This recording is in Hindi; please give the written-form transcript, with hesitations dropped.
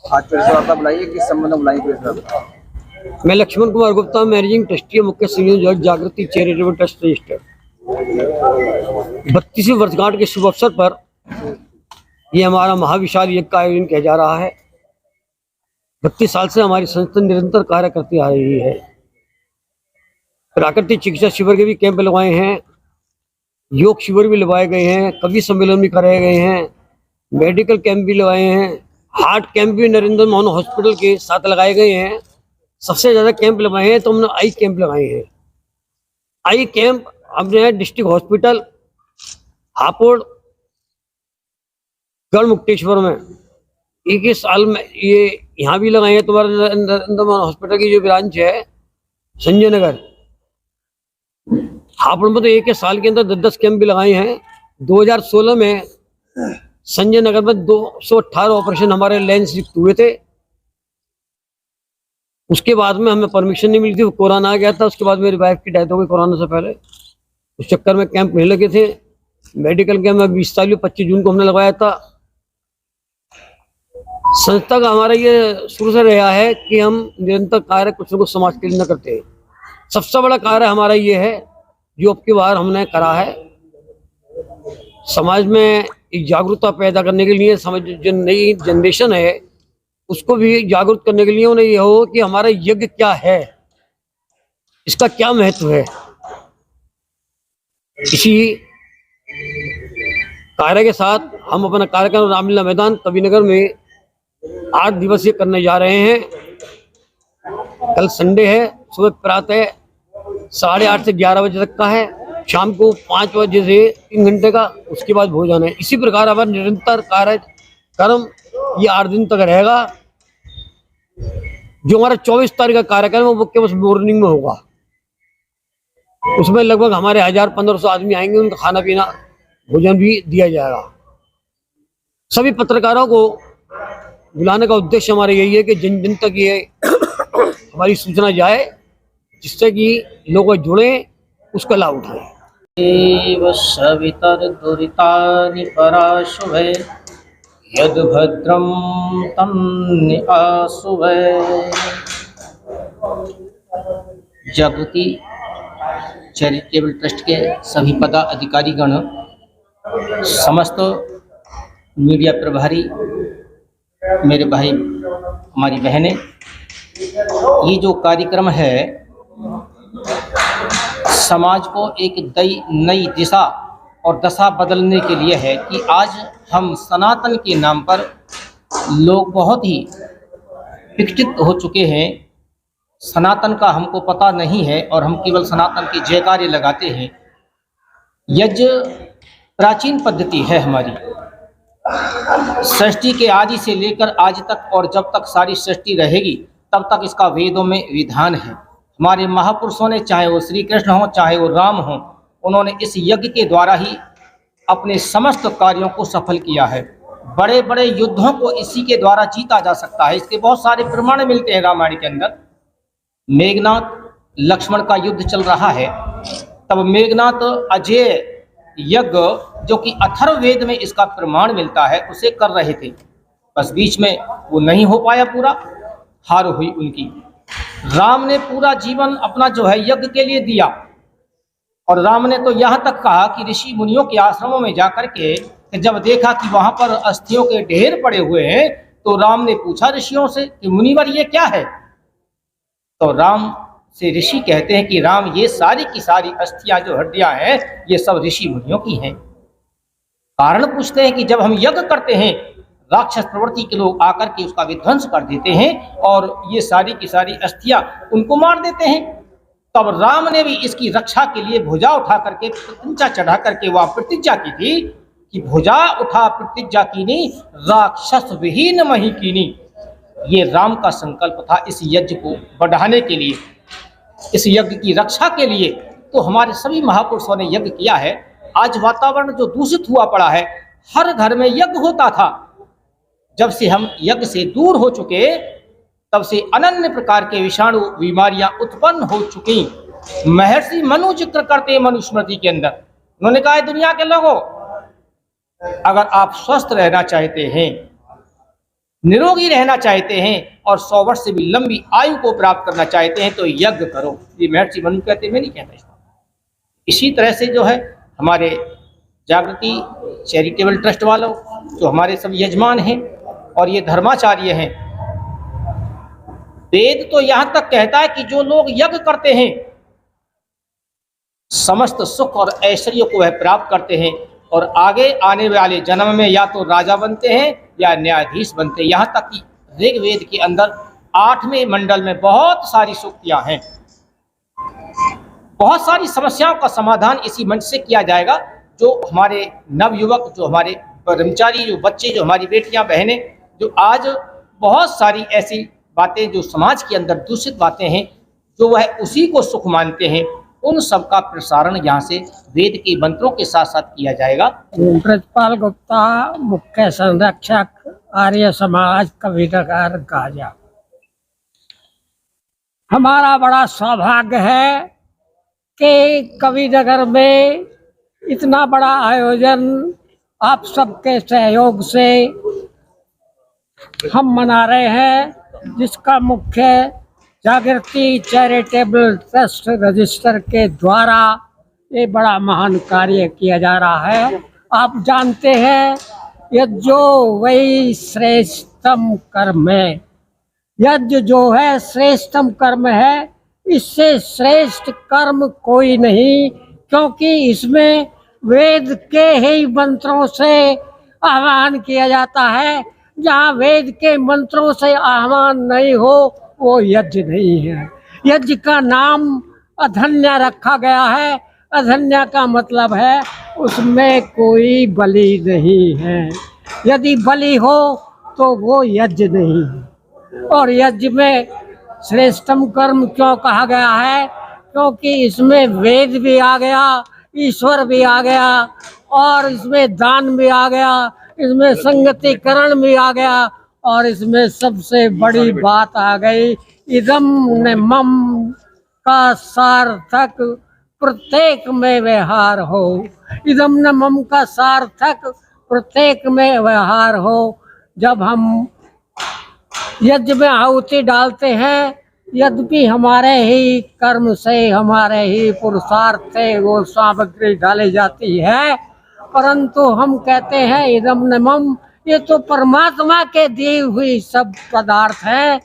आज प्रेस वार्ता बुलाई है, किस संबंध में बुलाई प्रेस वार्ता? मैं लक्ष्मण कुमार गुप्ता, मैनेजिंग ट्रस्टी, मुख्य सीनियर जज, जागृति चैरिटेबल ट्रस्ट रजिस्टर। 32वीं वर्षगांठ के शुभ अवसर पर ये हमारा महाविशाल यज्ञ का आयोजन किया जा रहा है। 32 साल से हमारी संस्था निरंतर कार्य करती आ रही है। प्राकृतिक चिकित्सा शिविर के भी कैंप लगवाए हैं, योग शिविर भी लगवाए गए हैं, कवि सम्मेलन भी कराए गए हैं, मेडिकल कैंप भी लगाए हैं, हार्ट कैंप भी नरेंद्र मोहन हॉस्पिटल के साथ लगाए गए हैं। सबसे ज्यादा कैंप लगाए हैं तो हमने आई कैंप लगाए हैं। आई कैंप हमने डिस्ट्रिक्ट हॉस्पिटल हापुड़ गढ़मुक्तेश्वर में एक ही साल में ये यहाँ भी लगाए हैं। तुम्हारे नरेंद्र मोहन हॉस्पिटल की जो ब्रांच है संजय नगर हापुड़ में तो एक ही साल के अंदर 10-10 कैंप भी लगाए हैं। 2016 में संजय नगर में 218 ऑपरेशन हमारे लेंस लिफ्ट हुए थे। उसके बाद में हमें परमिशन नहीं मिली थी, कोरोना आ गया था। उसके बाद मेरी वाइफ की डेथ हो गई कोरोना से पहले। उस चक्कर में कैंप नहीं लगे थे। मेडिकल कैंप में 20 तारीख 25 जून को हमने लगवाया था। संस्था का हमारा ये शुरू से रहा है कि हम निरंतर कार्य कुछ न कुछ समाज के लिए न करते हैं। सबसे बड़ा कार्य हमारा ये है जो अब की बार हमने करा है, समाज में एक जागरूकता पैदा करने के लिए। समझ जो नई जनरेशन है उसको भी जागरूक करने के लिए उन्हें यह हो कि हमारा यज्ञ क्या है, इसका क्या महत्व है। इसी कार्य के साथ हम अपना कार्यक्रम रामलीला मैदान कविनगर में 8 दिवसीय करने जा रहे हैं। कल संडे है, सुबह प्रातः 8:30 से 11 बजे तक का है, शाम को 5 बजे से 3 घंटे का, उसके बाद भोजन है। इसी प्रकार हमारा निरंतर कार्यक्रम ये 8 दिन तक रहेगा। जो हमारा 24 तारीख का कार्यक्रम है वो केवल मॉर्निंग में होगा। उसमें लगभग हमारे 1000-1500 आदमी आएंगे, उनका खाना पीना भोजन भी दिया जाएगा। सभी पत्रकारों को बुलाने का उद्देश्य हमारा यही है कि जिन जिन तक ये हमारी सूचना जाए, जिससे कि लोग जुड़े, उसका लाभ उठाएं। एव सवितर दुरितानि पराशुभे यद भद्रम तन्नि आशुभे। जागृति चैरिटेबल ट्रस्ट के सभी पदाधिकारीगण, समस्त मीडिया प्रभारी, मेरे भाई, हमारी बहनें, ये जो कार्यक्रम है समाज को एक नई दिशा और दशा बदलने के लिए है कि आज हम सनातन के नाम पर लोग बहुत ही विकसित हो चुके हैं। सनातन का हमको पता नहीं है और हम केवल सनातन के जयकारे लगाते हैं। यज्ञ प्राचीन पद्धति है हमारी, सृष्टि के आदि से लेकर आज तक, और जब तक सारी सृष्टि रहेगी तब तक इसका वेदों में विधान है। हमारे महापुरुषों ने, चाहे वो श्री कृष्ण हो चाहे वो राम हो, उन्होंने इस यज्ञ के द्वारा ही अपने समस्त कार्यों को सफल किया है। बड़े बड़े युद्धों को इसी के द्वारा जीता जा सकता है। इसके बहुत सारे प्रमाण मिलते हैं रामायण के अंदर। मेघनाथ लक्ष्मण का युद्ध चल रहा है, तब मेघनाथ अजेय यज्ञ, जो कि अथर्ववेद में इसका प्रमाण मिलता है, उसे कर रहे थे। बस बीच में वो नहीं हो पाया, पूरा हार हुई उनकी। राम ने पूरा जीवन अपना जो है यज्ञ के लिए दिया, और राम ने तो यहाँ तक कहा कि ऋषि मुनियों के आश्रमों में जाकर के जब देखा कि वहां पर अस्थियों के ढेर पड़े हुए हैं, तो राम ने पूछा ऋषियों से कि मुनिवर ये क्या है। तो राम से ऋषि कहते हैं कि राम, ये सारी की सारी अस्थियां जो हड्डियां हैं, ये सब ऋषि मुनियों की हैं। कारण पूछते हैं कि जब हम यज्ञ करते हैं, राक्षस प्रवृत्ति के लोग आकर के उसका विध्वंस कर देते हैं और ये सारी की सारी अस्थियां उनको मार देते हैं। तब राम ने भी इसकी रक्षा के लिए भुजा उठा करके, प्रतिज्ञा चढ़ा करके वह प्रतिज्ञा की थी कि भुजा उठा प्रतिज्ञा कीनी, राक्षस विहीन मही कीनी। ये राम का संकल्प था इस यज्ञ को बढ़ाने के लिए, इस यज्ञ की रक्षा के लिए। तो हमारे सभी महापुरुषों ने यज्ञ किया है। आज वातावरण जो दूषित हुआ पड़ा है, हर घर में यज्ञ होता था। जब से हम यज्ञ से दूर हो चुके, तब से अनन्य प्रकार के विषाणु बीमारियां उत्पन्न हो चुकी। महर्षि मनु जिक्र करते हैं मनुस्मृति के अंदर, उन्होंने कहा है दुनिया के लोगों, अगर आप स्वस्थ रहना चाहते हैं, निरोगी रहना चाहते हैं और 100 वर्ष से भी लंबी आयु को प्राप्त करना चाहते हैं तो यज्ञ करो। ये महर्षि मनु कहते, मैं नहीं कहता इसको। इसी तरह से जो है हमारे जागृति चैरिटेबल ट्रस्ट वालों, जो हमारे सब यजमान हैं और ये धर्माचार्य हैं, वेद तो यहां तक कहता है कि जो लोग यज्ञ करते हैं समस्त सुख और ऐश्वर्य को वह प्राप्त करते हैं और आगे आने वाले जन्म में या तो राजा बनते हैं या न्यायाधीश बनते हैं। यहाँ तक कि ऋग्वेद के अंदर 8वें मंडल में बहुत सारी सूक्तियां हैं। बहुत सारी समस्याओं का समाधान इसी मंच से किया जाएगा। जो हमारे नवयुवक, जो हमारे कर्मचारी, जो बच्चे, जो हमारी बेटियां बहनें, जो आज बहुत सारी ऐसी बातें जो समाज के अंदर दूषित बातें हैं, जो वह उसी को सुख मानते हैं, उन सब का प्रसारण यहाँ से वेद के मंत्रों के साथ साथ किया जाएगा। ब्रजपाल गुप्ता, मुख्य संरक्षक, आर्य समाज, कविनगर गाजा। हमारा बड़ा सौभाग्य है कि कविनगर में इतना बड़ा आयोजन आप सबके सहयोग से हम मना रहे हैं, जिसका मुख्य जागृति चैरिटेबल ट्रस्ट रजिस्टर के द्वारा ये बड़ा महान कार्य किया जा रहा है। आप जानते हैं यज्ञो वही श्रेष्ठतम कर्म है। यज्ञ जो है श्रेष्ठतम कर्म है, इससे श्रेष्ठ कर्म कोई नहीं, क्योंकि इसमें वेद के ही मंत्रों से आह्वान किया जाता है। जहाँ वेद के मंत्रों से आह्वान नहीं हो वो यज्ञ नहीं है। यज्ञ का नाम अधन्या रखा गया है। अधन्या का मतलब है उसमें कोई बलि नहीं है। यदि बलि हो तो वो यज्ञ नहीं है। और यज्ञ में श्रेष्ठतम कर्म क्यों कहा गया है? क्योंकि इसमें वेद भी आ गया, ईश्वर भी आ गया, और इसमें दान भी आ गया, इसमें संगतिकरण भी आ गया, और इसमें सबसे बड़ी बात आ गई, इदम ने मम का सार्थक प्रत्येक में व्यवहार हो। इदम न मम का सार्थक प्रत्येक में व्यवहार हो। जब हम यज्ञ में आहुति डालते हैं, यद्यपि हमारे ही कर्म से, हमारे ही पुरुषार्थ से वो सामग्री डाली जाती है, परंतु हम कहते हैं इदम न मम, ये तो परमात्मा के दी हुई सब पदार्थ है।